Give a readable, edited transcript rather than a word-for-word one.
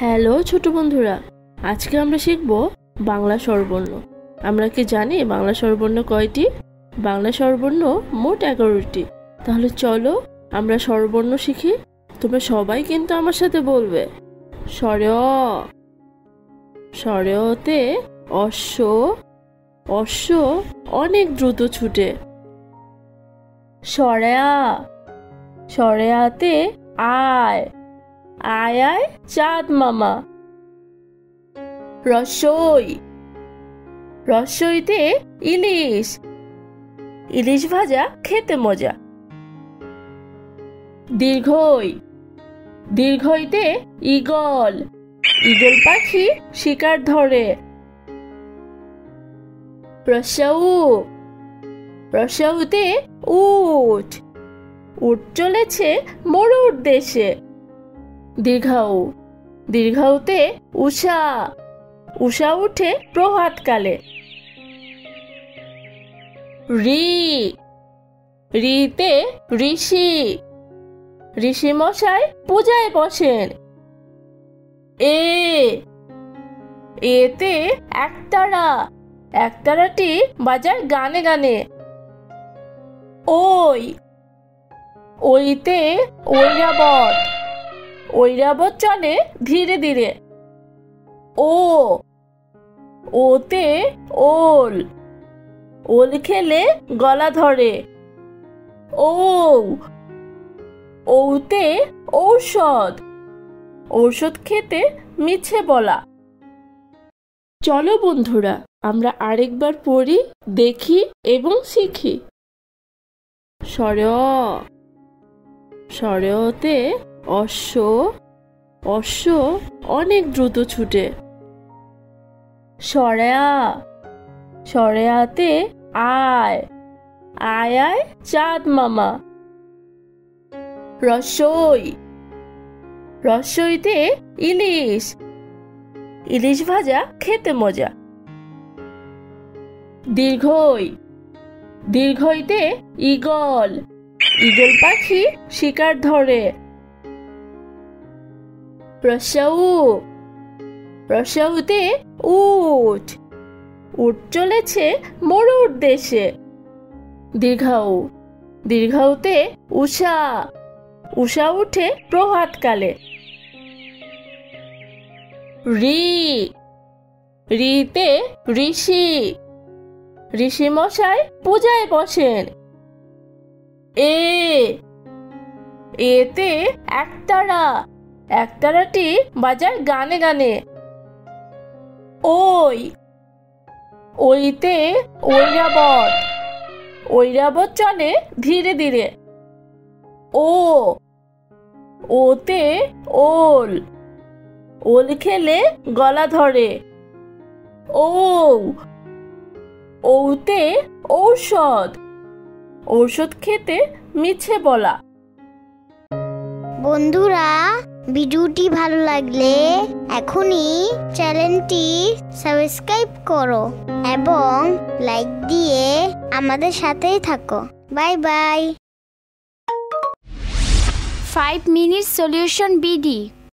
Hello ছোট বন্ধুরা, আজকে আমরা শিখব বাংলা স্বরবর্ণ। আমরা কি জানি বাংলা স্বরবর্ণ কয়টি? বাংলা স্বরবর্ণ মোট 11টি। তাহলে চলো আমরা স্বরবর্ণ শিখি। তোমরা সবাই কিন্তু আমার সাথে বলবে। স্বর, স্বরতে অশ্ব, অশ্ব অনেক দ্রুত ছুটে। স্বরেয়া, স্বরেয়াতে আয়, আয় আয় চাঁদ মামা। রসই, রসইতে ইলিশ, ইলিশ ভাজা খেতে মজা। দীর্ঘই, দীর্ঘইতে ঈগল, ঈগল পাখি শিকার ধরে। রসৌ, রসৌতে উট, উট চলেছে মরুর দেশে। দীর্ঘাউ, দীর্ঘাউতে উষা, উষা উঠে প্রভাতকালে। রি, রিতে ঋষি, ঋষি মশাই পূজায় বসেন। এ, এতে একতারা, একতারাটি বাজায় গানে গানে। ওই, ওইতে ঐরাবত, ঐরাবত চলে ধীরে ধীরে। ও, ওতে ওল, ওল খেলে গলা ধরে। ও, ওতে ঔষধ, ঔষধ খেতে মিছে বলা। চলো বন্ধুরা, আমরা আরেকবার পড়ি, দেখি এবং শিখি। স্বর, স্বরতে অশ্ব, অশ্ব অনেক দ্রুত ছুটে। স্বরেয়া, স্বরেয়াতে আয়, আয় আয় চাঁদ মামা। রসই, রসইতে ইলিশ, ইলিশ ভাজা খেতে মজা। দীর্ঘই, দীর্ঘইতে ঈগল, ঈগল পাখি শিকার ধরে। রসৌ, রসৌতে উট, উট চলেছে মরুর দেশে। দীর্ঘাউ, দীর্ঘাউতে উষা, উষা উঠে প্রভাতকালে। রি, রিতে ঋষি, ঋষি মশাই পূজায় বসেন। এ, এতে একতারা, একতারাটি বাজায় গানে গানে। ওই, ওইতে ঐরাবত, ঐরাবত চলে ধীরে ধীরে। ও, ওতে ওল, ওল খেলে গলা ধরে। ও, ওতে ঔষধ, ঔষধ খেতে মিছে বলা। বন্ধুরা, ভিডিওটি ভালো লাগলে এখনই চ্যানেলটি সাবস্ক্রাইব করো এবং লাইক দিয়ে আমাদের সাথেই থাকো। Bye bye. 5 minutes solution BD